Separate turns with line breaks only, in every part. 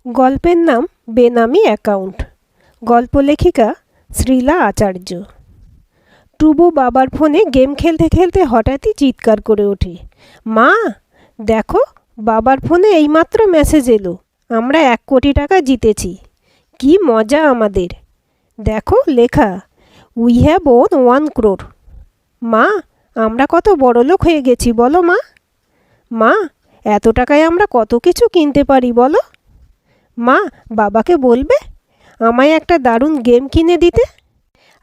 গল্পের নাম বেনামি অ্যাকাউন্ট। গল্প লেখিকা শ্রীলা আচার্য। টুবু বাবার ফোনে গেম খেলতে খেলতে হঠাৎই চিৎকার করে ওঠে, মা দেখো, বাবার ফোনে এইমাত্র মেসেজ এলো, আমরা 1 কোটি টাকা জিতেছি। কি মজা আমাদের! দেখো লেখা, উই হ্যাভ ওন 1 crore। মা, আমরা কত বড়লোক হয়ে গেছি বলো মা। মা, এত টাকায় আমরা কত কিছু কিনতে পারি বলো। মা, বাবাকে বলবে আমায় একটা দারুণ গেম কিনে দিতে,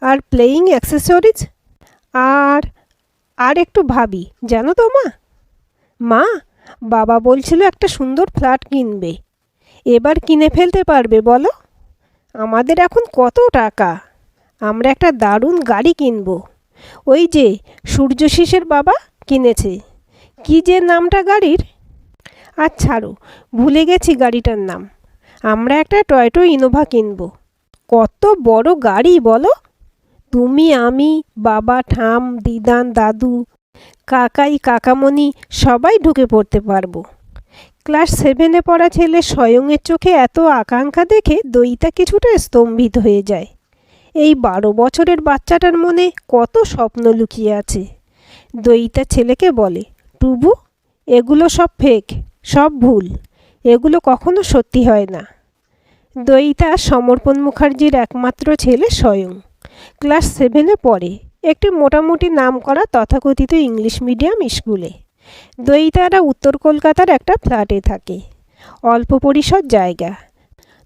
আর প্লেয়িং অ্যাক্সেসরিজ, আর আর একটু ভাবি জানো তো মা। মা, বাবা বলছিল একটা সুন্দর ফ্ল্যাট কিনবে, এবার কিনে ফেলতে পারবে বলো। আমাদের এখন কত টাকা, আমরা একটা দারুণ গাড়ি কিনবো। ওই যে সূর্যশিসের বাবা কিনেছে, কি যে নামটা গাড়ির, আর ছাড়ো, ভুলে গেছি গাড়িটার নাম। আমরা একটা টয়োটা ইনোভা কিনব। কত বড় গাড়ি বলো। তুমি, আমি, বাবা, ঠাম, দিদান, দাদু, কাকাই, কাকামণি সবাই ঢুকে পড়তে পারবো। ক্লাস 7-এ পড়া ছেলে স্বয়ংয়ের চোখে এত আকাঙ্ক্ষা দেখে দইতা কিছুটা স্তম্ভিত হয়ে যায়। এই 12 বছরের বাচ্চাটার মনে কত স্বপ্ন লুকিয়ে আছে। দইতা ছেলেকে বলে, টুবু, এগুলো সব ফেক, সব ভুল, এগুলো কখনো সত্যি হয় না। দইতা সমর্পণ মুখার্জির একমাত্র ছেলে স্বয়ং। ক্লাস 7-এ পড়ে একটি মোটামুটি নামকরা তথাকথিত ইংলিশ মিডিয়াম স্কুলে। দইতারা উত্তর কলকাতার একটা ফ্ল্যাটে থাকে। অল্প পরিসর জায়গা,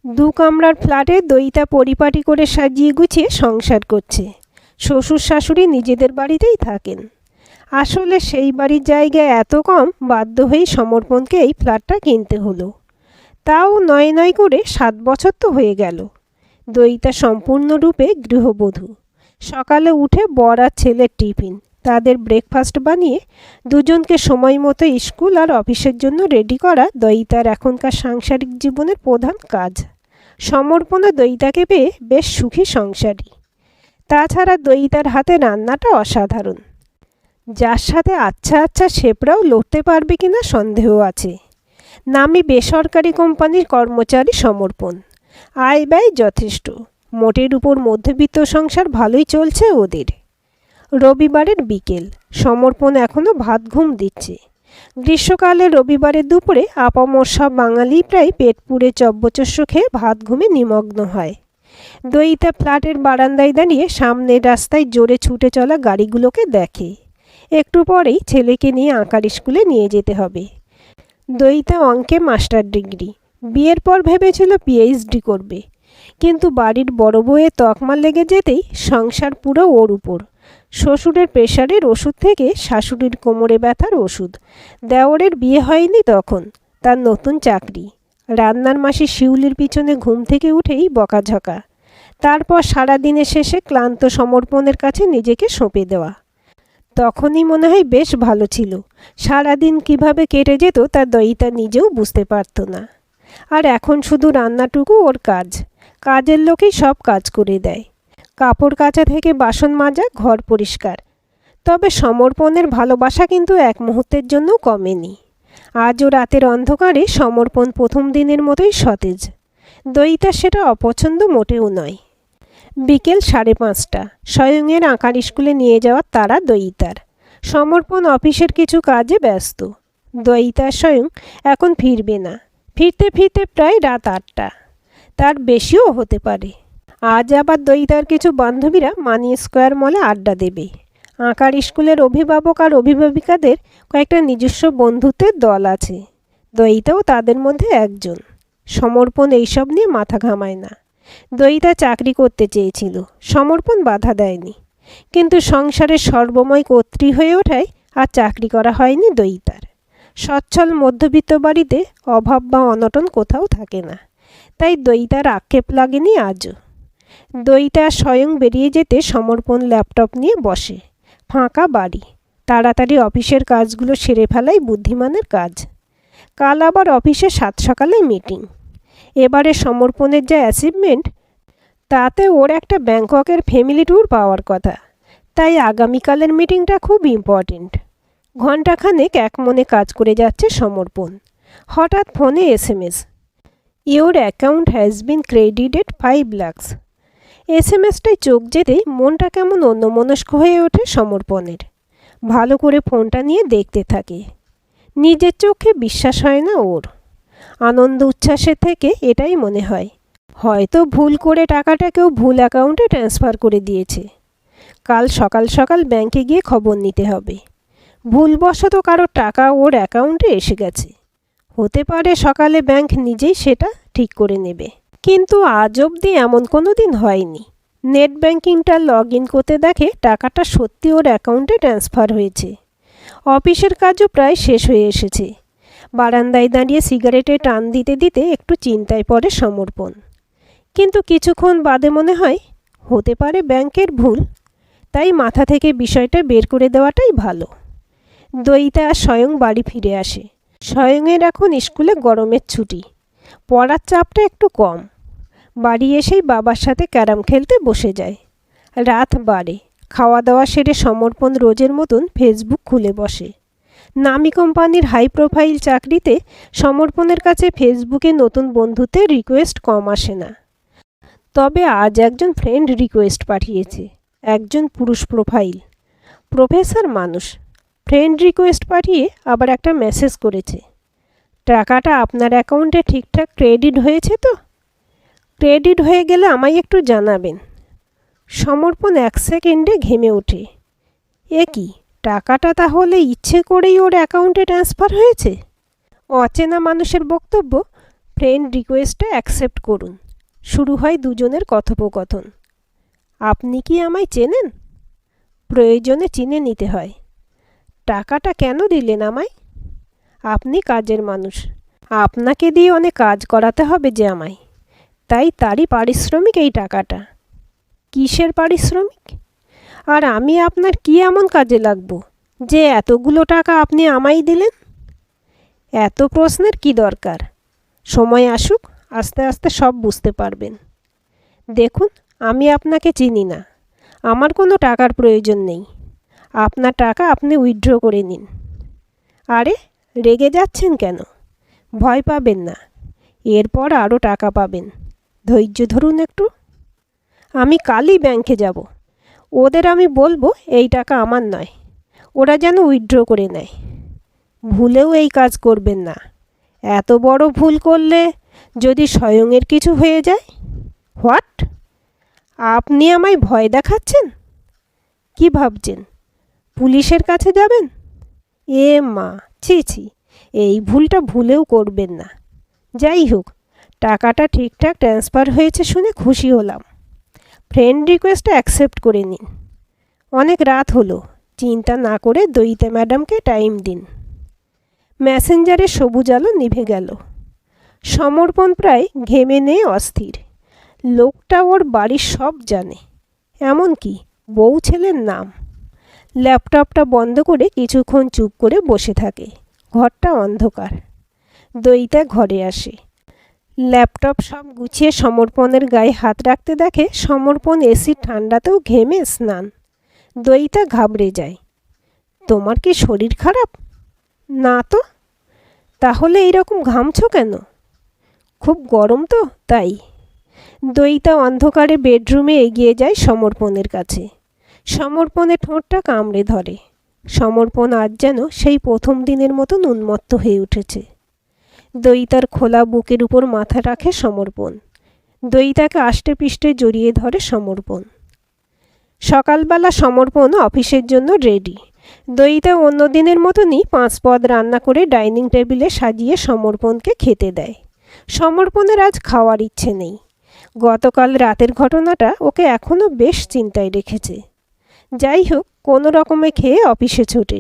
2 কামরার ফ্ল্যাটে দইতা পরিপাটি করে সাজিয়ে গুছিয়ে সংসার করছে। শ্বশুর শাশুড়ি নিজেদের বাড়িতেই থাকেন। আসলে সেই বাড়ির জায়গা এত কম, বাধ্য হয়েই সমর্পণকে এই ফ্ল্যাটটা কিনতে হলো। তাও নয় নয় করে 7 বছর তো হয়ে গেল। দইতা সম্পূর্ণরূপে গৃহবধূ। সকালে উঠে বর আর ছেলের টিফিন, তাদের ব্রেকফাস্ট বানিয়ে দুজনকে সময় মতো স্কুল আর অফিসের জন্য রেডি করা দইতার এখনকার সাংসারিক জীবনের প্রধান কাজ। সমর্পণ দইতাকে পেয়ে বেশ সুখী সংসারী। তাছাড়া দইতার হাতে রান্নাটা অসাধারণ, যার সাথে আচ্ছা আচ্ছা শেফরাও লড়তে পারবে কিনা সন্দেহ আছে। নামি বেসরকারি কোম্পানির কর্মচারী সমর্পণ, আয় ব্যয় যথেষ্ট, মোটের উপর মধ্যবিত্ত সংসার ভালোই চলছে ওদের। রবিবারের বিকেল, সমর্পণ এখনও ভাত ঘুম দিচ্ছে। গ্রীষ্মকালে রবিবারের দুপুরে আপামর সব বাঙালি প্রায় পেট পুড়ে চব্বচস্য খেয়ে ভাত ঘুমে নিমগ্ন হয়। দইতা ফ্ল্যাটের বারান্দায় দাঁড়িয়ে সামনের রাস্তায় জোরে ছুটে চলা গাড়িগুলোকে দেখে। একটু পরেই ছেলেকে নিয়ে আঁকার স্কুলে নিয়ে যেতে হবে। দইতা অঙ্কে মাস্টার ডিগ্রি, বিয়ের পর ভেবেছিল পিএইচডি করবে, কিন্তু বাড়ির বড় বউয়ের তকমা লেগে যেতেই সংসার পুরো ওর উপর। শ্বশুরের প্রেশারের ওষুধ থেকে শাশুড়ির কোমরে ব্যথার ওষুধ, দেওরের বিয়ে হয়নি তখন, তার নতুন চাকরি, রান্নার মাসি শিউলির পিছনে ঘুম থেকে উঠেই বকাঝকা, তারপর সারাদিনের শেষে ক্লান্ত সমর্পণের কাছে নিজেকে সঁপে দেওয়া। তখনই মনে হয় বেশ ভালো ছিল। সারাদিন কিভাবে কেটে যেত তা দইতা নিজেও বুঝতে পারত না। আর এখন শুধু রান্নাটুকু ওর কাজ, কাজের লোকেই সব কাজ করে দেয়, কাপড় কাচা থেকে বাসন মাজা, ঘর পরিষ্কার। তবে সমর্পণের ভালোবাসা কিন্তু এক মুহূর্তের জন্য কমেনি। আজও রাতের অন্ধকারে সমর্পণ প্রথম দিনের মতোই সতেজ। দইতা সেটা অপছন্দ মোটেও নয়। বিকেল 5:30, স্বয়ংয়ের আঁকার স্কুলে নিয়ে যাওয়ার তাড়া দইতার। সমর্পণ অফিসের কিছু কাজে ব্যস্ত। দইতা স্বয়ং এখন ফিরবে না, ফিরতে ফিরতে প্রায় রাত 8টা, তার বেশিও হতে পারে। আজ আবার দইতার কিছু বান্ধবীরা মানি স্কোয়ার মলে আড্ডা দেবে। আঁকার স্কুলের অভিভাবক আর অভিভাবিকাদের কয়েকটা নিজস্ব বন্ধুত্বের দল আছে, দইতাও তাদের মধ্যে একজন। সমর্পণ এইসব নিয়ে মাথা ঘামায় না। দইতা চাকরি করতে চেয়েছিল, সমর্পণ বাধা দেয়নি, কিন্তু সংসারের সর্বময় কর্ত্রী হয়ে ওঠায় আর চাকরি করা হয়নি দইতার। সচ্ছল মধ্যবিত্ত বাড়িতে অভাব বা অনটন কোথাও থাকে না, তাই দইতার আক্ষেপ লাগেনি আজও। দইতা স্বয়ং বেরিয়ে যেতে সমর্পণ ল্যাপটপ নিয়ে বসে। ফাঁকা বাড়ি, তাড়াতাড়ি অফিসের কাজগুলো সেরে ফেলাই বুদ্ধিমানের কাজ। কাল আবার অফিসে 7 সকালে মিটিং। এবারে সমর্পণের যা অ্যাচিভমেন্ট, তাতে ওর একটা ব্যাংককের ফ্যামিলি ট্যুর পাওয়ার কথা, তাই আগামীকালের মিটিংটা খুব ইম্পর্টেন্ট। ঘণ্টাখানেক এক মনে কাজ করে যাচ্ছে সমর্পণ। হঠাৎ ফোনে SMS, your account has been credited 5 lakhs। এসএমএসটায় চোখ যেতেই মনটা কেমন অন্যমনস্ক হয়ে ওঠে সমর্পণের। ভালো করে ফোনটা নিয়ে দেখতে থাকে। নিজের চোখে বিশ্বাস হয় না ওর। আনন্দ উচ্ছ্বাসের থেকে এটাই মনে হয়, হয়তো ভুল করে টাকাটা কেউ ভুল অ্যাকাউন্টে ট্রান্সফার করে দিয়েছে। কাল সকাল সকাল ব্যাংকে গিয়ে খবর নিতে হবে। ভুলবশত কারো টাকা ওর অ্যাকাউন্টে এসে গেছে। হতে পারে সকালে ব্যাংক নিজেই সেটা ঠিক করে নেবে। কিন্তু আজ অবধি এমন কোনো দিন হয়নি। নেট ব্যাংকিংটা লগ ইন করতে দেখে টাকাটা সত্যি ওর অ্যাকাউন্টে ট্রান্সফার হয়েছে। অফিসের কাজও প্রায় শেষ হয়ে এসেছে। বারান্দায় দাঁড়িয়ে সিগারেটে টান দিতে দিতে একটু চিন্তায় পড়ে সমর্পণ। কিন্তু কিছুক্ষণ বাদে মনে হয় হতে পারে ব্যাংকের ভুল, তাই মাথা থেকে বিষয়টা বের করে দেওয়াটাই ভালো। দইতা স্বয়ং বাড়ি ফিরে আসে। স্বয়ংয়ের এখন স্কুলে গরমের ছুটি, পড়ার চাপটা একটু কম। বাড়ি এসেই বাবার সাথে ক্যারাম খেলতে বসে যায়। রাত বাড়ে। খাওয়া দাওয়া সেরে সমর্পণ রোজের মতন ফেসবুক খুলে বসে। নামি কোম্পানির হাই প্রোফাইল চাকরিতে সমর্পণের কাছে ফেসবুকে নতুন বন্ধুত্বের রিকোয়েস্ট কম আসে না। তবে আজ একজন ফ্রেন্ড রিকোয়েস্ট পাঠিয়েছে। একজন পুরুষ প্রোফাইল, প্রফেসর মানুষ, ফ্রেন্ড রিকোয়েস্ট পাঠিয়ে আবার একটা মেসেজ করেছে, টাকাটা আপনার অ্যাকাউন্টে ঠিকঠাক ক্রেডিট হয়েছে তো? ক্রেডিট হয়ে গেলে আমায় একটু জানাবেন। সমর্পণ 1 সেকেন্ডে ঘেমে ওঠে। এ কি, টাকাটা তাহলে ইচ্ছে করেই ওর অ্যাকাউন্টে ট্রান্সফার হয়েছে? অচেনা মানুষের বক্তব্য, ফ্রেন্ড রিকোয়েস্টটা অ্যাকসেপ্ট করুন। শুরু হয় দুজনের কথোপকথন। আপনি কি আমায় চেনেন? প্রয়োজনে চিনে নিতে হয়। টাকাটা কেন দিলেন আমায়? আপনি কাজের মানুষ, আপনাকে দিয়ে অনেক কাজ করাতে হবে যে আমায়, তাই তারই পারিশ্রমিক এই টাকাটা। কিসের পারিশ্রমিক? আর আমি আপনার কি এমন কাজে লাগবো যে এতগুলো টাকা আপনি আমায় দিলেন? এত প্রশ্নের কি দরকার? সময় আসুক, আস্তে আস্তে সব বুঝতে পারবেন। দেখুন, আমি আপনাকে চিনি না, আমার কোনো টাকার প্রয়োজন নেই। আপনার টাকা আপনি উইথড্র করে নিন। আরে, রেগে যাচ্ছেন কেন? ভয় পাবেন না, এরপর আরও টাকা পাবেন। ধৈর্য ধরুন একটু। আমি কালই ব্যাংকে যাব। ওদের আমি বলবো এই টাকা আমার নয়, ওরা যেন উইথড্র করে নেয়। ভুলেও এই কাজ করবেন না। এত বড় ভুল করলে যদি স্বয়ংয়ের কিছু হয়ে যায়? হোয়াট? আপনি আমায় ভয় দেখাচ্ছেন? কি ভাবছেন পুলিশের কাছে যাবেন? এ মা, ছি ছি, এই ভুলটা ভুলেও করবেন না। যাই হোক, টাকাটা ঠিকঠাক ট্রান্সফার হয়েছে শুনে খুশি হলাম। ফ্রেন্ড রিকোয়েস্টটা অ্যাকসেপ্ট করে নিন। অনেক রাত হলো, চিন্তা না করে দইতে ম্যাডামকে টাইম দিন। মেসেঞ্জারে সবুজ আলো নিভে গেল। সমর্পণ প্রায় ঘেমে নিয়ে অস্থির। লোকটা ওর বাড়ির সব জানে, এমনকি বউ ছেলের নাম। ল্যাপটপটা বন্ধ করে কিছুক্ষণ চুপ করে বসে থাকে। ঘরটা অন্ধকার। দইতা ঘরে আসে। ল্যাপটপ সব গুছিয়ে সমর্পণের গায়ে হাত রাখতে দেখে সমর্পণ এসির ঠান্ডাতেও ঘেমে স্নান। দইতা ঘাবড়ে যায়। তোমার কি শরীর খারাপ? না তো। তাহলে এইরকম ঘামছো কেন? খুব গরম তো তাই। দইতা অন্ধকারে বেডরুমে এগিয়ে যায় সমর্পণের কাছে। সমর্পণের ঠোঁটটা কামড়ে ধরে। সমর্পণ আজ যেন সেই প্রথম দিনের মতন উন্মত্ত হয়ে উঠেছে। দইতার খোলা বুকের উপর মাথা রাখে সমর্পণ। দইতাকে আষ্টে পিষ্টে জড়িয়ে ধরে সমর্পণ। সকালবেলা সমর্পণ অফিসের জন্য রেডি। দইতা অন্য দিনের মতনই 5 পদ রান্না করে ডাইনিং টেবিলে সাজিয়ে সমর্পণকে খেতে দেয়। সমর্পণের আজ খাওয়ার ইচ্ছে নেই। গতকাল রাতের ঘটনাটা ওকে এখনও বেশ চিন্তায় রেখেছে। যাই হোক, কোনো রকমে খেয়ে অফিসে ছোটে।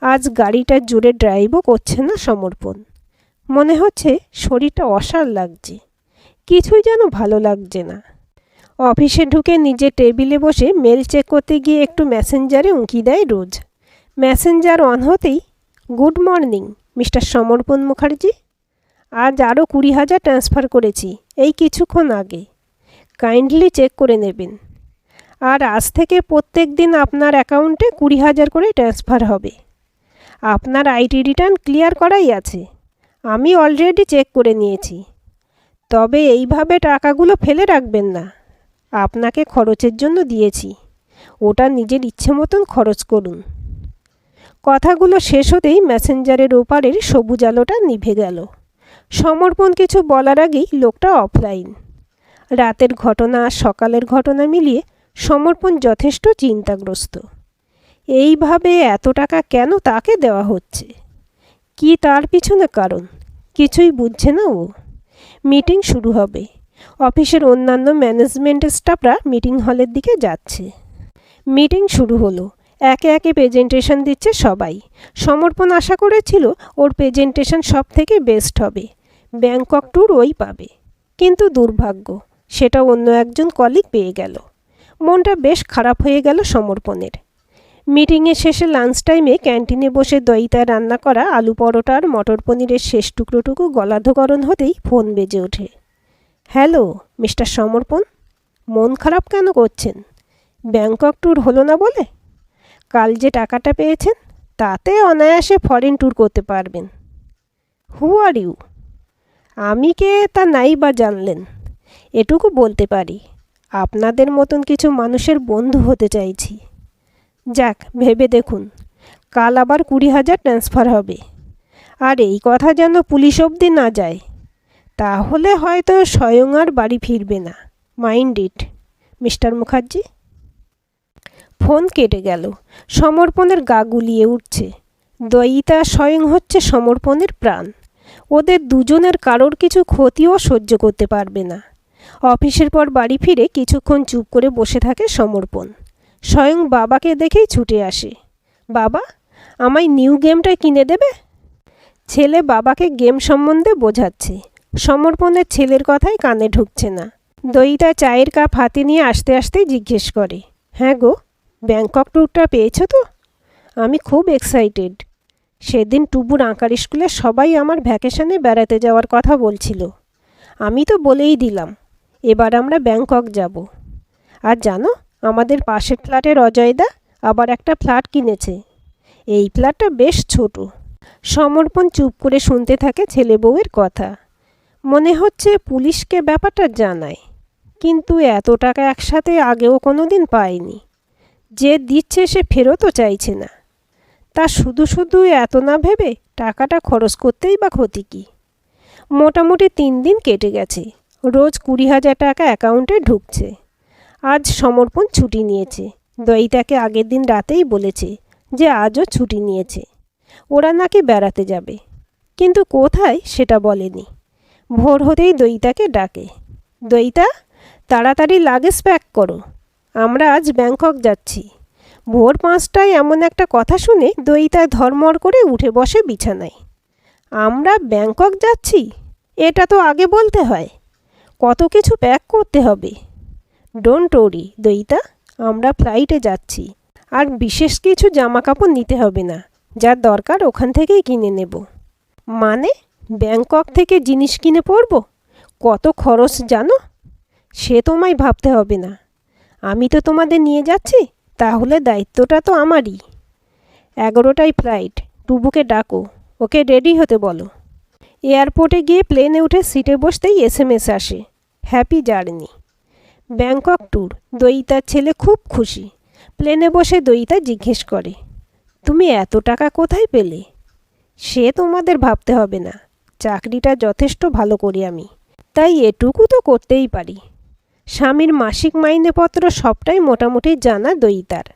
আজ গাড়িটা জোরে ড্রাইভও করছে না সমর্পণ। মনে হচ্ছে শরীরটা অসাড় লাগছে, কিছুই যেন ভালো লাগছে না। অফিসে ঢুকে নিজের টেবিলে বসে মেল চেক করতে গিয়ে একটু মেসেঞ্জারে উঁকি দেয় রোজ। মেসেঞ্জার অন হতেই, গুড মর্নিং মিস্টার সমর্পণ মুখার্জি, আজ আরও 20,000 ট্রান্সফার করেছি এই কিছুক্ষণ আগে, কাইন্ডলি চেক করে নেবেন। আর আজ থেকে প্রত্যেক দিন আপনার অ্যাকাউন্টে 20,000 করে ট্রান্সফার হবে। আপনার আইটি রিটার্ন ক্লিয়ার করাই আছে, আমি অলরেডি চেক করে নিয়েছি। তবে এইভাবে টাকাগুলো ফেলে রাখবেন না। আপনাকে খরচের জন্য দিয়েছি, ওটা নিজের ইচ্ছে মতন খরচ করুন। কথাগুলো শেষ হতেই মেসেঞ্জারের ওপারের সবুজ আলোটা নিভে গেল। সমর্পণ কিছু বলার আগেই লোকটা অফলাইন। রাতের ঘটনা আর সকালের ঘটনা মিলিয়ে সমর্পণ যথেষ্ট চিন্তাগ্রস্ত। এইভাবে এত টাকা কেন তাকে দেওয়া হচ্ছে? কি তার পিছনে কারণ? কিছুই বুঝছে না ও। মিটিং শুরু হবে। অফিসের অন্যান্য ম্যানেজমেন্ট স্টাফরা মিটিং হলের দিকে যাচ্ছে। মিটিং শুরু হলো। একে একে প্রেজেন্টেশন দিচ্ছে সবাই। সমর্পণ আশা করেছিল ওর প্রেজেন্টেশন সব থেকে বেস্ট হবে, ব্যাংকক ট্যুর ওই পাবে। কিন্তু দুর্ভাগ্য, সেটা অন্য একজন কলিগ পেয়ে গেল। মনটা বেশ খারাপ হয়ে গেল সমর্পণের। মিটিংয়ের শেষে লাঞ্চ টাইমে ক্যান্টিনে বসে দইতায় রান্না করা আলু পরোটা আর মটর পনিরের শেষ টুকরোটুকু গলাধকরণ হতেই ফোন বেজে ওঠে। হ্যালো মিস্টার সমর্পণ, মন খারাপ কেন করছেন? ব্যাংকক ট্যুর হলো না বলে? কাল যে টাকাটা পেয়েছেন তাতে অনায়াসে ফরেন ট্যুর করতে পারবেন। হু আর ইউ? আমি কে তা নাই বা জানলেন। এটুকু বলতে পারি, আপনাদের মতন কিছু মানুষের বন্ধু হতে চাইছি। যাক, ভেবে দেখুন, কাল আবার 20,000 ট্রান্সফার হবে। আর এই কথা যেন পুলিশ অবধি না যায়, তাহলে হয়তো স্বয়ং আর বাড়ি ফিরবে না। Mind it, mister Mukherjee. Phone কেটে গেল। সমর্পণের গা গুলিয়ে উঠছে। দয়িতা স্বয়ং হচ্ছে সমর্পণের প্রাণ। ওদের দুজনের কারোর কিছু ক্ষতিও সহ্য করতে পারবে না। অফিসের পর বাড়ি ফিরে কিছুক্ষণ চুপ করে বসে থাকে সমর্পণ। স্বয়ং বাবাকে দেখেই ছুটে আসে। বাবা, আমায় নিউ গেমটা কিনে দেবে? ছেলে বাবাকে গেম সম্বন্ধে বোঝাচ্ছে। সমর্পণের ছেলের কথাই কানে ঢুকছে না। দইটা চায়ের কাপ হাতে নিয়ে আসতে আসতে জিজ্ঞেস করে, হ্যাঁ গো, ব্যাংকক ট্যুরটা পেয়েছো তো? আমি খুব এক্সাইটেড। সেদিন টুবুর আঁকার স্কুলে সবাই আমার ভ্যাকেশনে বেড়াতে যাওয়ার কথা বলছিল। আমি তো বলেই দিলাম এবার আমরা ব্যাংকক যাব। আর জানো, আমাদের পাশের ফ্ল্যাটের অজয়দা আবার একটা ফ্ল্যাট কিনেছে। এই ফ্ল্যাটটা বেশ ছোট। সমর্পণ চুপ করে শুনতে থাকে ছেলে বউয়ের কথা। মনে হচ্ছে পুলিশকে ব্যাপারটা জানায়, কিন্তু এত টাকা একসাথে আগেও কোনো দিন পায়নি। যে দিচ্ছে সে ফেরতও চাইছে না। তা শুধু শুধু এত না ভেবে টাকাটা খরচ করতেই বা ক্ষতি কী? মোটামুটি 3 দিন কেটে গেছে। রোজ 20,000 টাকা অ্যাকাউন্টে ঢুকছে। আজ সমর্পণ ছুটি নিয়েছে। দয়িতাকে আগের দিন রাতেই বলেছে যে আজও ছুটি নিয়েছে। ওরা নাকি বেড়াতে যাবে, কিন্তু কোথায় সেটা বলেনি। ভোর হতেই দয়িতাকে ডাকে, দয়িতা, তাড়াতাড়ি লাগেজ প্যাক করো, আমরা আজ ব্যাংকক যাচ্ছি। ভোর 5টায় এমন একটা কথা শুনে দয়িতা ধর্মর করে উঠে বসে বিছানায়। আমরা ব্যাংকক যাচ্ছি? এটা তো আগে বলতে হয়। কত কিছু প্যাক করতে হবে। ডোন্ট ওরি দয়িতা, আমরা ফ্লাইটে যাচ্ছি। আর বিশেষ কিছু জামা কাপড় নিতে হবে না, যার দরকার ওখান থেকেই কিনে নেব। মানে ব্যাংকক থেকে জিনিস কিনে পরব? কত খরচ জানো? সে তোমায় ভাবতে হবে না, আমি তো তোমাদের নিয়ে যাচ্ছি, তাহলে দায়িত্বটা তো আমারই। 11টায় ফ্লাইট। টুবুকে ডাকো, ওকে রেডি হতে বলো। এয়ারপোর্টে গিয়ে প্লেনে উঠে সিটে বসতেই SMS আসে, হ্যাপি জার্নি। Bangkok tour. দয়িতার ছেলে খুব খুশি। প্লেনে বসে দয়িতা জিজ্ঞেস করে, তুমি এত টাকা কোথায় পেলে? সে তোমাদের ভাবতে হবে না, চাকরিটা যথেষ্ট ভালো করি আমি, তাই এটুকু তো করতেই পারি। স্বামীর মাসিক মাইনেপত্র সবটাই মোটামুটি জানা দয়িতার।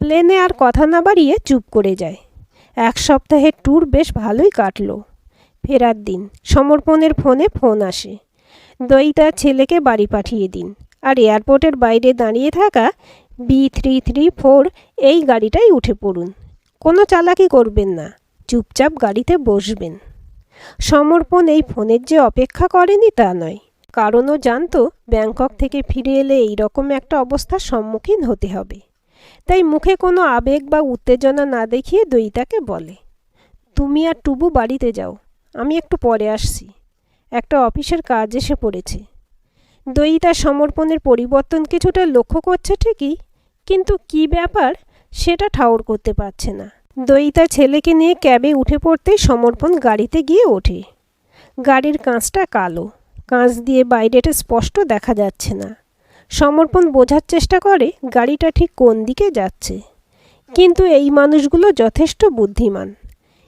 প্লেনে আর কথা না বাড়িয়ে চুপ করে যায়। 1 সপ্তাহের ট্যুর বেশ ভালোই কাটল। ফেরার দিন সমর্পণের ফোনে ফোন আসে, দয়িতার ছেলেকে বাড়ি পাঠিয়ে দিন, আর এয়ারপোর্টের বাইরে দাঁড়িয়ে থাকা B334 এই গাড়িটাই উঠে পড়ুন। কোনো চালাকি করবেন না, চুপচাপ গাড়িতে বসবেন। সমর্পণ এই ফোনের যে অপেক্ষা করেনি তা নয়, কারণও জানতো ব্যাংকক থেকে ফিরে এলে এই রকম একটা অবস্থার সম্মুখীন হতে হবে। তাই মুখে কোনো আবেগ বা উত্তেজনা না দেখিয়ে দয়িতাকে বলে, তুমি আর টুবু বাড়িতে যাও, আমি একটু পরে আসছি, একটা অফিসের কাজ এসে পড়েছে। দয়িতা সমর্পণের পরিবর্তন কিছুটা লক্ষ্য করছে ঠিকই, কিন্তু কি ব্যাপার সেটা ঠাউর করতে পারছে না। দয়িতা ছেলেকে নিয়ে ক্যাবে উঠে পড়তেই সমর্পণ গাড়িতে গিয়ে ওঠে। গাড়ির কাঁচটা কালো, কাঁচ দিয়ে বাইরেটা স্পষ্ট দেখা যাচ্ছে না। সমর্পণ বোঝার চেষ্টা করে গাড়িটা ঠিক কোন দিকে যাচ্ছে, কিন্তু এই মানুষগুলো যথেষ্ট বুদ্ধিমান।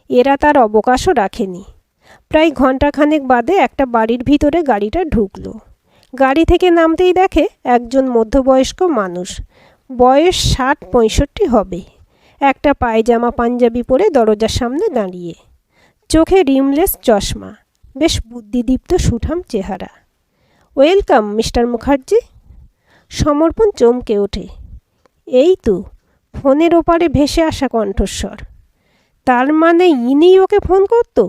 এরা তার অবকাশও রাখেনি। প্রায় ঘণ্টাখানেক বাদে একটা বাড়ির ভিতরে গাড়িটা ঢুকলো। গাড়ি থেকে নামতেই দেখে একজন মধ্যবয়স্ক মানুষ, বয়স 60-65 হবে, একটা পায়জামা পাঞ্জাবি পরে দরজার সামনে দাঁড়িয়ে, চোখে রিমলেস চশমা, বেশ বুদ্ধিদীপ্ত সুঠাম চেহারা। Welcome mister Mukherjee. সমর্পণ চমকে ওঠে। এই তো, ফোনের ওপারে ভেসে আসা কণ্ঠস্বর। তার মানে ইনিই ওকে ফোন করতো।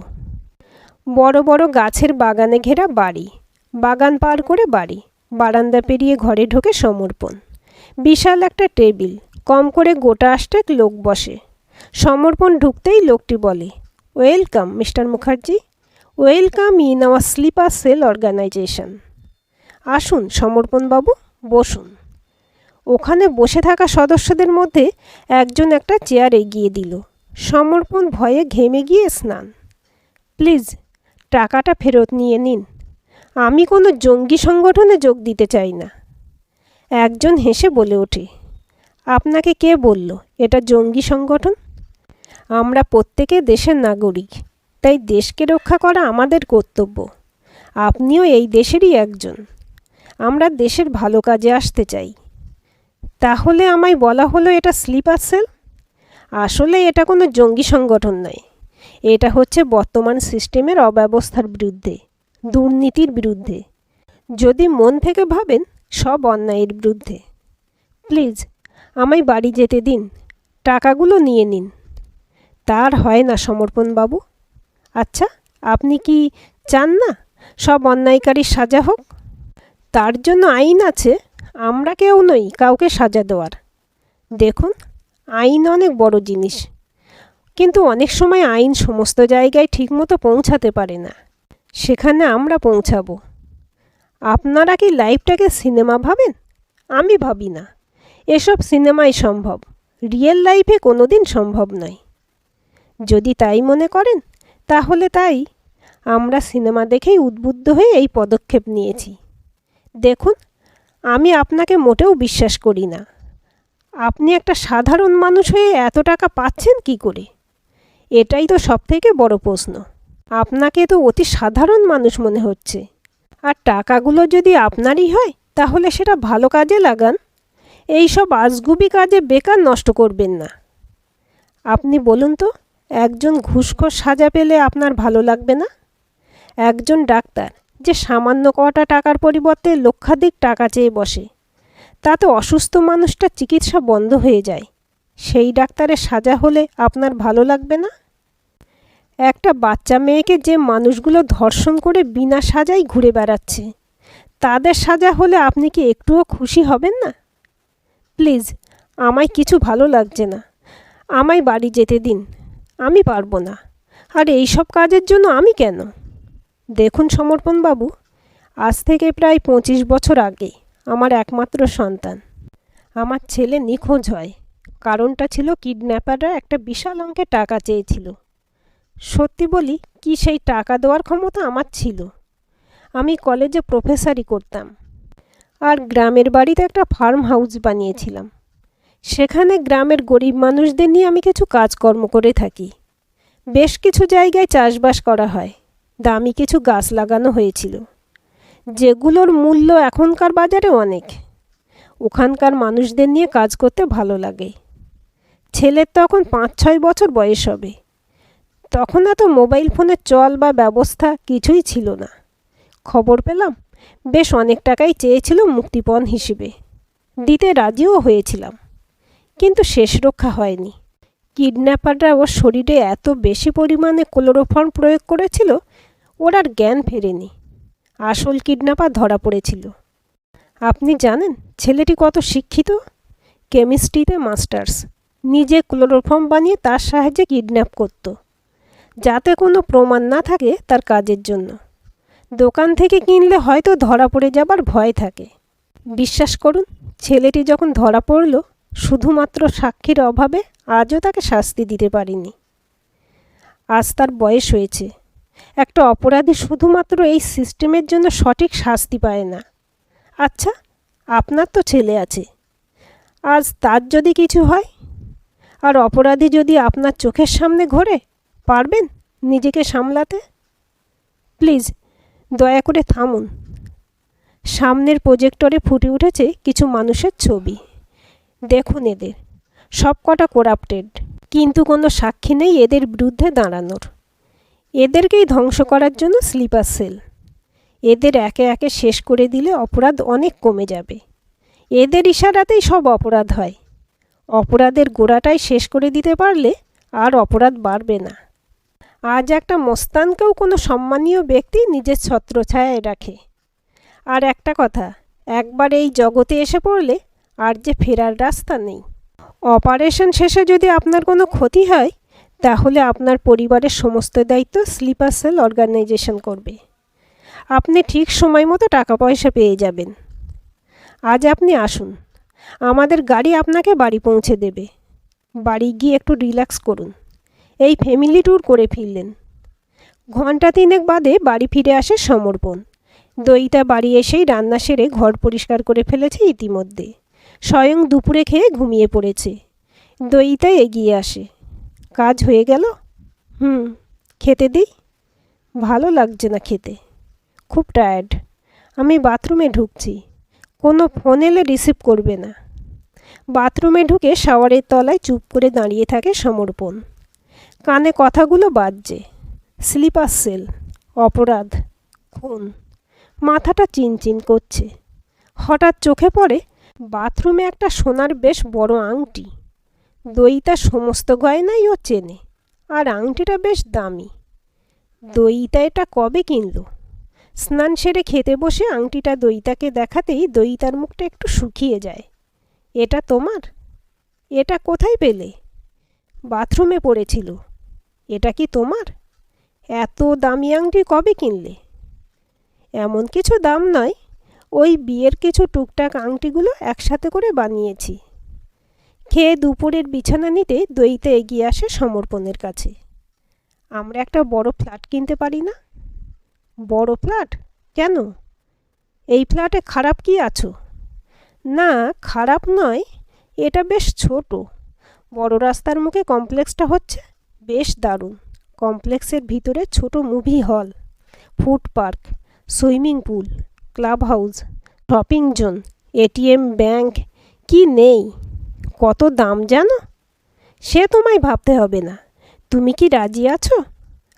বড় বড় গাছের বাগানে ঘেরা বাড়ি, বাগান পার করে বাড়ি, বারান্দা পেরিয়ে ঘরে ঢোকে সমর্পণ। বিশাল একটা টেবিল, কম করে গোটা 8 লোক বসে। সমর্পণ ঢুকতেই লোকটি বলে, welcome mister Mukherjee, welcome in our sleeper cell organisation. আসুন সমর্পণবাবু, বসুন। ওখানে বসে থাকা সদস্যদের মধ্যে একজন একটা চেয়ার এগিয়ে দিল। সমর্পণ ভয়ে ঘেমে গিয়ে স্নান। প্লিজ টাকাটা ফেরত নিয়ে নিন, আমি কোনো জঙ্গি সংগঠনে যোগ দিতে চাই না। একজন হেসে বলে ওঠে, আপনাকে কে বলল এটা জঙ্গি সংগঠন? আমরা প্রত্যেকে দেশের নাগরিক, তাই দেশকে রক্ষা করা আমাদের কর্তব্য। আপনিও এই দেশেরই একজন। আমরা দেশের ভালো কাজে আসতে চাই। তাহলে আমায় বলা হলো এটা স্লিপার সেল? আসলে এটা কোনো জঙ্গি সংগঠন নয়। এটা হচ্ছে বর্তমান সিস্টেমের অব্যবস্থার বিরুদ্ধে, দুর্নীতির বিরুদ্ধে, যদি মন থেকে ভাবেন সব অন্যায়ের বিরুদ্ধে। প্লিজ আমায় বাড়ি যেতে দিন, টাকাগুলো নিয়ে নিন। তার হয় না সমর্পণবাবু। আচ্ছা, আপনি কি চান না সব অন্যায়কারীর সাজা হোক? তার জন্য আইন আছে, আমরা কেউ নই কাউকে সাজা দেওয়ার। দেখুন, আইন অনেক বড় জিনিস, কিন্তু অনেক সময় আইন সমস্ত জায়গায় ঠিকমতো পৌঁছাতে পারে না। সেখানে আমরা পৌঁছাবো। আপনারা কি লাইফটাকে সিনেমা ভাবেন? আমি ভাবি না। এসব সিনেমাই সম্ভব, রিয়েল লাইফে কোনো দিন সম্ভব নয়। যদি তাই মনে করেন তাহলে তাই। আমরা সিনেমা দেখেই উদ্বুদ্ধ হয়ে এই পদক্ষেপ নিয়েছি। দেখুন, আমি আপনাকে মোটেও বিশ্বাস করি না। আপনি একটা সাধারণ মানুষ হয়ে এত টাকা পাচ্ছেন কি করে? এটাই তো সবথেকে বড় প্রশ্ন। আপনাকে তো অতি সাধারণ মানুষ মনে হচ্ছে। আর টাকাগুলো যদি আপনারই হয় তাহলে সেটা ভালো কাজে লাগান। এই সব আজগুবি কাজে বেকার নষ্ট করবেন না। আপনি বলুন তো, একজন ঘুষখোর সাজা পেলে আপনার ভালো লাগবে না? একজন ডাক্তার যে সামান্য কটা টাকার পরিবর্তে লক্ষাধিক টাকা চেয়ে বসে, তাতে অসুস্থ মানুষটার চিকিৎসা বন্ধ হয়ে যায়, সেই ডাক্তারের সাজা হলে আপনার ভালো লাগবে না? একটা বাচ্চা মেয়েকে যে মানুষগুলো ধর্ষণ করে বিনা সাজায় ঘুরে বেড়াচ্ছে, তাদের সাজা হলে আপনি কি একটুও খুশি হবেন না? প্লিজ, আমায় কিছু ভালো লাগছে না। আমায় বাড়ি যেতে দিন, আমি পারবো না। আর এই সব কাজের জন্য আমি কেন? দেখুন সমর্পণবাবু, আজ থেকে প্রায় 25 বছর আগে আমার একমাত্র সন্তান, আমার ছেলে নিখোঁজ হয়। কারণটা ছিল কিডন্যাপাররা একটা বিশাল অঙ্কের টাকা চেয়েছিল। সত্যি বলি কি, সেই টাকা দেওয়ার ক্ষমতা আমার ছিল। আমি কলেজে প্রফেসরই করতাম, আর গ্রামের বাড়িতে একটা ফার্ম হাউস বানিয়েছিলাম। সেখানে গ্রামের গরিব মানুষদের নিয়ে আমি কিছু কাজকর্ম করে থাকি। বেশ কিছু জায়গায় চাষবাস করা হয়, দামি কিছু গাছ লাগানো হয়েছিল, যেগুলোর মূল্য এখনকার বাজারে অনেক। ওখানকার মানুষদের নিয়ে কাজ করতে ভালো লাগে। ছেলের তখন 5-6 বছর বয়স হবে। তখন এত মোবাইল ফোনের চল বা ব্যবস্থা কিছুই ছিল না। খবর পেলাম বেশ অনেক টাকাই চেয়েছিল মুক্তিপণ হিসেবে। দিতে রাজিও হয়েছিলাম, কিন্তু শেষ রক্ষা হয়নি। কিডন্যাপাররা ওর শরীরে এত বেশি পরিমাণে ক্লোরোফর্ম প্রয়োগ করেছিল, ওর আর জ্ঞান ফেরেনি। আসল কিডন্যাপার ধরা পড়েছিল। আপনি জানেন ছেলেটি কত শিক্ষিত? কেমিস্ট্রিতে মাস্টার্স। নিজে ক্লোরোফর্ম বানিয়ে তার সাহায্যে কিডন্যাপ করত, যাতে কোনো প্রমাণ না থাকে তার কাজের জন্য। দোকান থেকে কিনলে হয়তো ধরা পড়ে যাবার ভয় থাকে। বিশ্বাস করুন, ছেলেটি যখন ধরা পড়ল, শুধুমাত্র সাক্ষীর অভাবে আজও তাকে শাস্তি দিতে পারিনি। আজ তার বয়স হয়েছে, একটা অপরাধী শুধুমাত্র এই সিস্টেমের জন্য সঠিক শাস্তি পায় না। আচ্ছা, আপনার তো ছেলে আছে, আজ তার যদি কিছু হয় আর অপরাধী যদি আপনার চোখের সামনে ঘোরে, পারবেন নিজেকে সামলাতে? প্লিজ দয়া করে থামুন। সামনের প্রজেক্টরে ফুটে উঠেছে কিছু মানুষের ছবি। দেখুন, এদের সবকটা করাপ্টেড, কিন্তু কোনো সাক্ষী নেই এদের বিরুদ্ধে দাঁড়ানোর। এদেরকেই ধ্বংস করার জন্য স্লিপার সেল। এদের একে একে শেষ করে দিলে অপরাধ অনেক কমে যাবে। এদের ইশারাতেই সব অপরাধ হয়। অপরাধের গোড়াটাই শেষ করে দিতে পারলে আর অপরাধ বাড়বে না। আজ একটা মস্তানকেও কোনো সম্মানীয় ব্যক্তি নিজের ছত্রছায়ায় রাখে। আর একটা কথা, একবার এই জগতে এসে পড়লে আর যে ফেরার রাস্তা নেই। অপারেশন শেষে যদি আপনার কোনো ক্ষতি হয়, তাহলে আপনার পরিবারের সমস্ত দায়িত্ব স্লিপার সেল অর্গানাইজেশন করবে। আপনি ঠিক সময় মতো টাকা পয়সা পেয়ে যাবেন। আজ আপনি আসুন, আমাদের গাড়ি আপনাকে বাড়ি পৌঁছে দেবে। বাড়ি গিয়ে একটু রিল্যাক্স করুন। এই ফ্যামিলি ট্যুর করে ফিরলেন। ঘন্টা 3 বাদে বাড়ি ফিরে আসে সমর্পণ। দইতা বাড়ি এসেই রান্না সেরে ঘর পরিষ্কার করে ফেলেছে ইতিমধ্যে। স্বয়ং দুপুরে খেয়ে ঘুমিয়ে পড়েছে। দইতা এগিয়ে আসে। কাজ হয়ে গেল? খেতে দিই? ভালো লাগছে না খেতে, খুব টায়ার্ড। আমি বাথরুমে ঢুকছি, কোনো ফোন এলে রিসিভ করবে না। বাথরুমে ঢুকে শাওয়ারের তলায় চুপ করে দাঁড়িয়ে থাকে সমর্পণ। কানে কথাগুলো বাজছে। স্লিপার সেল, অপরাধ, খুন। মাথাটা চিনচিন করছে। হঠাৎ চোখে পড়ে বাথরুমে একটা সোনার বেশ বড় আংটি। দইতা সমস্ত গয়নাই ও চেনে, আর আংটিটা বেশ দামি। দইতা এটা কবে কিনল? স্নান সেরে খেতে বসে আংটিটা দইতাকে দেখাতেই দইতার মুখটা একটু শুকিয়ে যায়। এটা তোমার? এটা কোথায় পেলে? বাথরুমে পড়েছিল। এটা কি তোমার? এত দামি আংটি কবে কিনলে? এমন কিছু দাম নয়, ওই বিয়ের কিছু টুকটাক আংটিগুলো একসাথে করে বানিয়েছি। খেয়ে দুপুরের বিছানা নিতে দইতে এগিয়ে আসে সমর্পণের কাছে। আমরা একটা বড় ফ্ল্যাট কিনতে পারি না? বড় ফ্ল্যাট? কেন? এই ফ্ল্যাটে খারাপ কি আছো? না, খারাপ নয়, এটা বেশ ছোট। বড় রাস্তার মুখে কমপ্লেক্সটা হচ্ছে, বেশ দারুণ। কমপ্লেক্সের ভিতরে ছোট movie hall, food park, swimming pool, club house, shopping zone, ATM, bank, কি নেই! কত দাম জানো? সে তোমায় ভাবতে হবে না। তুমি কি রাজি আছো?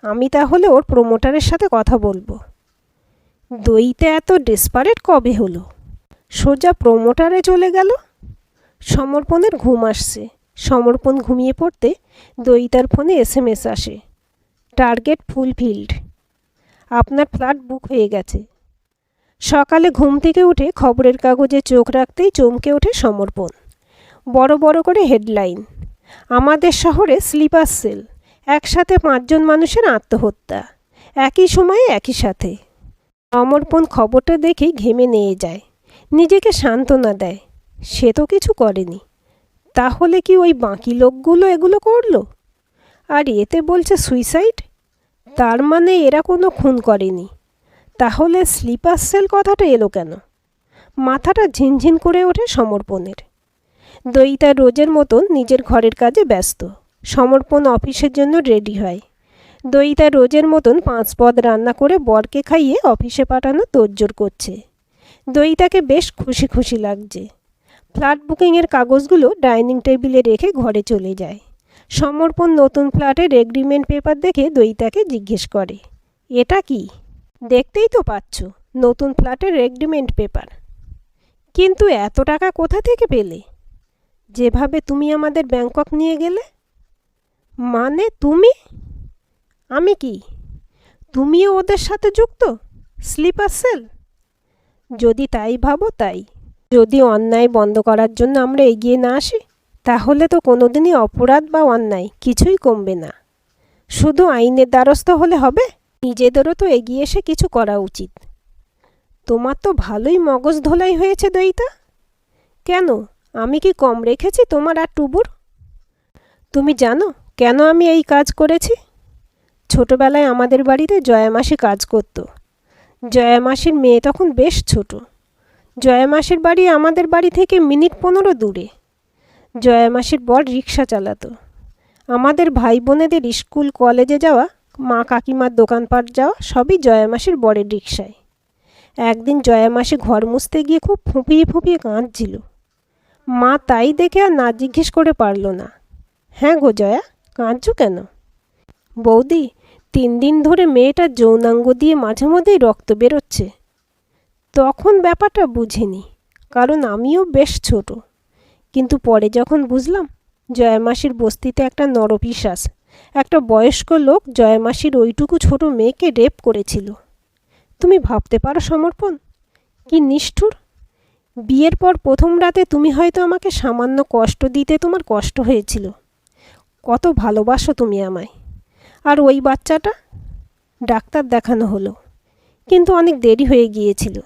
আমি তাহলে ওর প্রমোটারের সাথে কথা বলবো। দইতে এত ডেসপারেট কবে হলো? সোজা প্রমোটারে চলে গেল। সমর্পণের ঘুম আসছে। সমর্পণ ঘুমিয়ে পড়তে দইতার ফোনে SMS আসে, টার্গেট ফুলফিল্ড, আপনার ফ্ল্যাট বুক হয়ে গেছে। সকালে ঘুম থেকে উঠে খবরের কাগজে চোখ রাখতেই চমকে ওঠে সমর্পণ। বড় বড় করে হেডলাইন, আমাদের শহরে স্লিপার সেল, একসাথে 5 জন মানুষের আত্মহত্যা, একই সময়ে একই সাথে। সমর্পণ খবরটা দেখেই ঘেমে নিয়ে যায়। নিজেকে সান্ত্বনা দেয়, সে তো কিছু করেনি। তাহলে কি ওই বাকি লোকগুলো এগুলো করলো? আর এতে বলছে সুইসাইড, তার মানে এরা কোনো খুন করেনি। তাহলে স্লিপার সেল কথাটা এলো কেন? মাথাটা ঝিনঝিন করে ওঠে সমর্পণের। দইতা রোজের মতন নিজের ঘরের কাজে ব্যস্ত। সমর্পণ অফিসের জন্য রেডি হয়। দইতা রোজের মতন 5 পদ রান্না করে বরকে খাইয়ে অফিসে পাঠানো তোড়জোড় করছে। দইতাকে বেশ খুশি খুশি লাগছে। ফ্ল্যাট বুকিংয়ের কাগজগুলো ডাইনিং টেবিলে রেখে ঘরে চলে যায়। সমর্পণ নতুন ফ্ল্যাটের এগ্রিমেন্ট পেপার দেখে দইতাকে জিজ্ঞেস করে, এটা কি? দেখতেই তো পাচ্ছ, নতুন ফ্ল্যাটের এগ্রিমেন্ট পেপার। কিন্তু এত টাকা কোথা থেকে পেলে? যেভাবে তুমি আমাদের ব্যাংকক নিয়ে গেলে। মানে তুমি? আমি কি? তুমিও ওদের সাথে যুক্ত, স্লিপার সেল? যদি তাই ভাবো তাই। যদি অন্যায় বন্ধ করার জন্য আমরা এগিয়ে না আসি, তাহলে তো কোনোদিনই অপরাধ বা অন্যায় কিছুই কমবে না। শুধু আইনের দ্বারস্থ হলে হবে? নিজেদেরও তো এগিয়ে এসে কিছু করা উচিত। তোমার তো ভালোই মগজ ধোলাই হয়েছে দইতা। কেন, আমি কি কম রেখেছি তোমার আর টুবুর? তুমি জানো কেন আমি এই কাজ করেছি? ছোটবেলায় আমাদের বাড়িতে জয়া মাসি কাজ করত। জয়া মাসির মেয়ে তখন বেশ ছোট। জয়া মাসির বাড়ি আমাদের বাড়ি থেকে মিনিট 15 দূরে। জয়া মাসির বর রিক্সা চালাতো। আমাদের ভাই বোনেদের স্কুল কলেজে যাওয়া, মা কাকিমার দোকানপাট যাওয়া সবই জয়া মাসির বরের রিক্সায়। একদিন জয়া মাসি ঘর মুছতে গিয়ে খুব ফুঁপিয়ে ফুঁপিয়ে কাঁদছিল। মা তাই দেখে আর না জিজ্ঞেস করে পারল না, হ্যাঁ গো জয়া, কাঁদছো কেন? বৌদি, 3 দিন ধরে মেয়েটার যৌনাঙ্গ দিয়ে মাঝে মধ্যেই রক্ত বেরোচ্ছে। তখন ব্যাপারটা বুঝিনি, কারণ আমিও বেশ ছোট। কিন্তু পরে যখন বুঝলাম, জয়া মাসির বস্তিতে একটা নরপিশাচ, একটা বয়স্ক লোক জয়া মাসির ওইটুকু ছোট মেয়েকে রেপ করেছিল। তুমি ভাবতে পারো সমর্পণ, কি নিষ্ঠুর! বিয়ের পর প্রথম রাতে তুমি হয়তো আমাকে সামান্য কষ্ট দিতে তোমার কষ্ট হয়েছিল। কত ভালোবাসো তুমি আমায়। আর ওই বাচ্চাটা? ডাক্তার দেখানো হলো, কিন্তু অনেক দেরি হয়ে গিয়েছিল।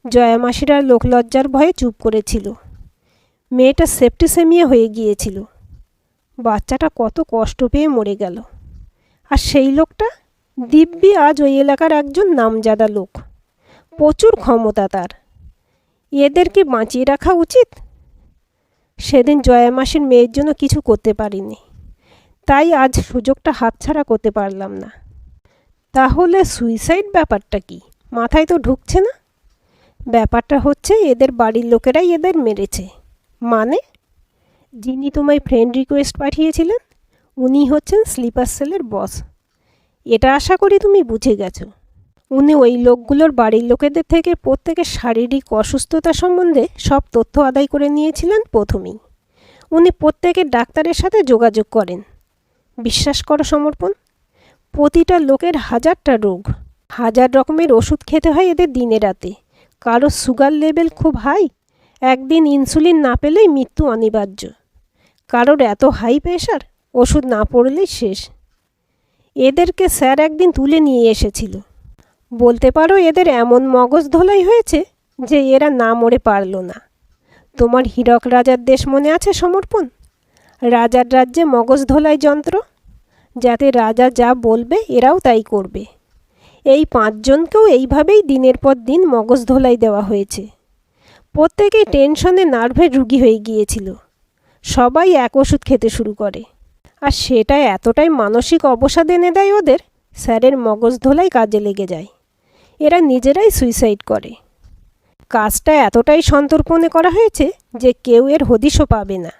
জয়া মাসিরা লোকলজ্জার ভয়ে চুপ করেছিল। মেয়েটা সেপ্টিসেমিয়া হয়ে গিয়েছিল। বাচ্চাটা কত কষ্ট পেয়ে মরে গেল। আর সেই লোকটা দিব্যি আজ ওই এলাকার একজন নামজাদা লোক। প্রচুর ক্ষমতা তার। এদেরকে বাঁচিয়ে রাখা উচিত। সেদিন জয়া মাসির মেয়ের জন্য কিছু করতে পারিনি, তাই আজ সুযোগটা হাতছাড়া করতে পারলাম না। তাহলে সুইসাইড ব্যাপারটা কি? মাথায় তো ঢুকছে না। ব্যাপারটা হচ্ছে এদের বাড়ির লোকেরাই এদের মেরেছে। মানে? যিনি তোমায় ফ্রেন্ড রিকোয়েস্ট পাঠিয়েছিলেন, উনি হচ্ছেন স্লিপার সেলের বস। এটা আশা করি তুমি বুঝে গেছো। উনি ওই লোকগুলোর বাড়ির লোকেদের থেকে প্রত্যেকের শারীরিক অসুস্থতা সম্বন্ধে সব তথ্য আদায় করে নিয়েছিলেন প্রথমেই। উনি প্রত্যেকের ডাক্তারের সাথে যোগাযোগ করেন। বিশ্বাস করো সমর্পণ, প্রতিটা লোকের 1000টা রোগ, 1000 রকমের ওষুধ খেতে হয় এদের দিনে রাতে। কারো সুগার লেভেল খুব হাই, একদিন ইনসুলিন না পেলেই মৃত্যু অনিবার্য। কারোর এত হাই প্রেশার, ওষুধ না পড়লেই শেষ। এদেরকে স্যার একদিন তুলে নিয়ে এসেছিল। বলতে পারো এদের এমন মগজ ধোলাই হয়েছে যে এরা না মরে পারল না। তোমার হীরক রাজার দেশ মনে আছে সমর্পণ? রাজার রাজ্যে মগজ ধোলাই যন্ত্র, যাতে রাজা যা বলবে এরাও তাই করবে। এই 5 জনকেও এইভাবেই দিনের পর দিন মগজ ধোলাই দেওয়া হয়েছে। প্রত্যেকেই টেনশনে নার্ভের রুগী হয়ে গিয়েছিল। সবাই এক ওষুধ খেতে শুরু করে, আর সেটা এতটাই মানসিক অবসাদ এনে দেয় ওদের, স্যারের মগজ ধোলাই কাজে লেগে যায়। এরা নিজেরাই সুইসাইড করে। কাজটা এতটাই সন্তর্পণে করা হয়েছে যে কেউ এর হদিশও পাবে না।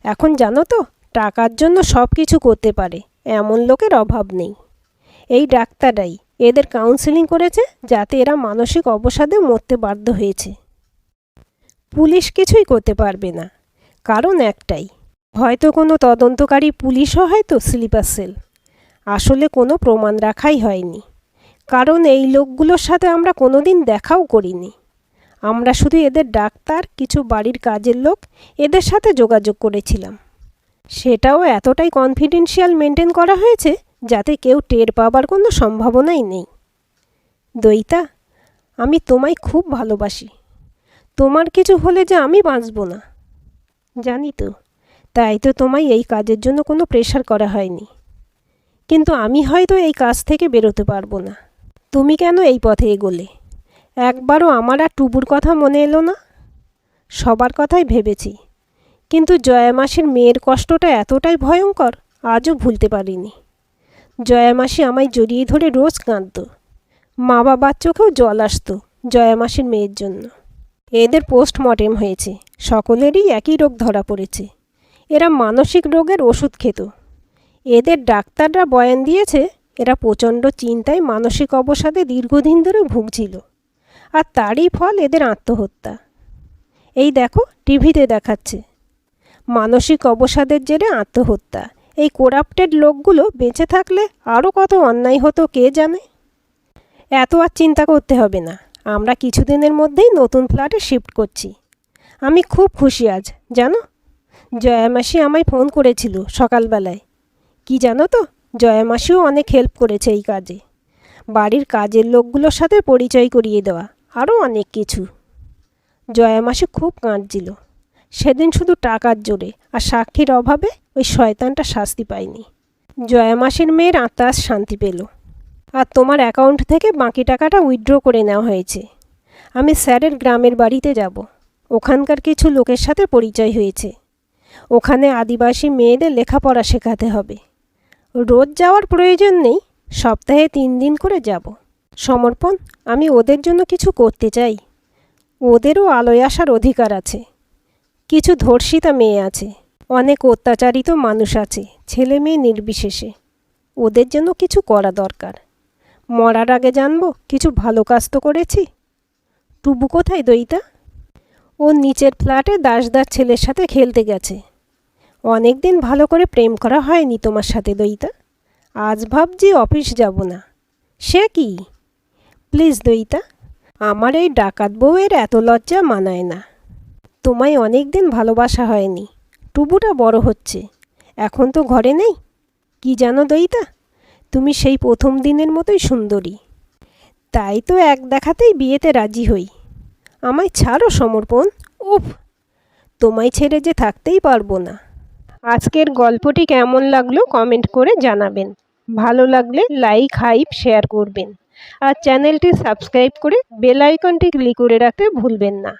এখন জানো তো, টাকার জন্য সব কিছু করতে পারে এমন লোকের অভাব নেই। এই ডাক্তাররাই এদের কাউন্সেলিং করেছে যাতে এরা মানসিক অবসাদে মরতে বাধ্য হয়েছে। পুলিশ কিছুই করতে পারবে না, কারণ একটাই, হয়তো কোনো তদন্তকারী পুলিশও হয়তো স্লিপার সেল। আসলে কোনো প্রমাণ রাখাই হয়নি, কারণ এই লোকগুলোর সাথে আমরা কোনো দিন দেখাও করিনি। আমরা শুধু এদের ডাক্তার, কিছু বাড়ির কাজের লোক, এদের সাথে যোগাযোগ করেছিলাম। সেটাও এতটাই কনফিডেন্সিয়াল মেনটেন করা হয়েছে যাতে কেউ টের পাবার কোনো সম্ভাবনাই নেই। দইতা, আমি তোমায় খুব ভালোবাসি। তোমার কিছু হলে যে আমি বাঁচব না। জানি তো, তাই তো তোমায় এই কাজের জন্য কোনো প্রেশার করা হয়নি। কিন্তু আমি হয়তো এই কাজ থেকে বেরোতে পারবো না। তুমি কেন এই পথে এগোলে? একবারও আমার আর টুবুর কথা মনে এলো না? সবার কথাই ভেবেছি, কিন্তু জয়া মাসির মেয়ের কষ্টটা এতটাই ভয়ঙ্কর আজও ভুলতে পারিনি। জয়া মাসি আমায় জড়িয়ে ধরে রোজ কাঁদত। মা বাবার চোখেও জল আসতো জয়া মাসির মেয়ের জন্য। এদের পোস্টমর্টেম হয়েছে, সকলেরই একই রোগ ধরা পড়েছে। এরা মানসিক রোগের ওষুধ খেত। এদের ডাক্তাররা বয়ান দিয়েছে এরা প্রচণ্ড চিন্তায় মানসিক অবসাদে দীর্ঘদিন ধরে ভুগছিল, আর তারই ফল এদের আত্মহত্যা। এই দেখো, টিভিতে দেখাচ্ছে মানসিক অবসাদের জেরে আত্মহত্যা। এই করাপ্টেড লোকগুলো বেঁচে থাকলে আরও কত অন্যায় হতো কে জানে। এত আর চিন্তা করতে হবে না, আমরা কিছুদিনের মধ্যেই নতুন ফ্ল্যাটে শিফট করছি। আমি খুব খুশি আজ, জানো। জয়া মাসি আমায় ফোন করেছিল সকালবেলায়। কি জানো তো, জয়া মাসিও অনেক হেল্প করেছে এই কাজে। বাড়ির কাজের লোকগুলোর সাথে পরিচয় করিয়ে দেওয়া, আরও অনেক কিছু। জয়া মাসি খুব কাঁদছিল সেদিন, শুধু টাকার জোরে আর সাক্ষীর অভাবে ওই শয়তানটা শাস্তি পায়নি। জয়া মাসির মেয়ের আত্মা আজ শান্তি পেল। আর তোমার অ্যাকাউন্ট থেকে বাকি টাকাটা উইথড্র করে নেওয়া হয়েছে। আমি স্যারের গ্রামের বাড়িতে যাব। ওখানকার কিছু লোকের সাথে পরিচয় হয়েছে। ওখানে আদিবাসী মেয়েদের লেখাপড়া শেখাতে হবে। রোজ যাওয়ার প্রয়োজন নেই, সপ্তাহে 3 দিন করে যাব। সমর্পণ, আমি ওদের জন্য কিছু করতে চাই। ওদেরও আলোয় আসার অধিকার আছে। কিছু ধর্ষিতা মেয়ে আছে, অনেক অত্যাচারিত মানুষ আছে, ছেলে মেয়ে নির্বিশেষে। ওদের জন্য কিছু করা দরকার। মরার আগে জানবো কিছু ভালো কাজ তো করেছি। টুবু কোথায় দইতা? ও নিচের ফ্ল্যাটে দাসদার ছেলের সাথে খেলতে গেছে। অনেক দিন ভালো করে প্রেম করা হয়নি তোমার সাথে দইতা। আজ ভাবছি অফিস যাব না। সে কি? প্লিজ দইতা, আমার এই ডাকাত বউয়ের এত লজ্জা মানায় না। তোমায় অনেক দিন ভালোবাসা হয়নি। টুবুটা বড় হচ্ছে, এখন তো ঘরে নেই। কি জানো দইতা, তুমি সেই প্রথম দিনের মতোই সুন্দরী। তাই তো এক দেখাতেই বিয়েতে রাজি হই। আমায় ছাড়ো সমর্পণ। উফ, তোমায় ছেড়ে যে থাকতেই পারবো না। আজকের গল্পটি কেমন লাগলো কমেন্ট করে জানাবেন। ভালো লাগলে লাইক, হাইপ, শেয়ার করবেন। আর চ্যানেলটি সাবস্ক্রাইব করে বেল আইকনটি ক্লিক করে রাখতে ভুলবেন না।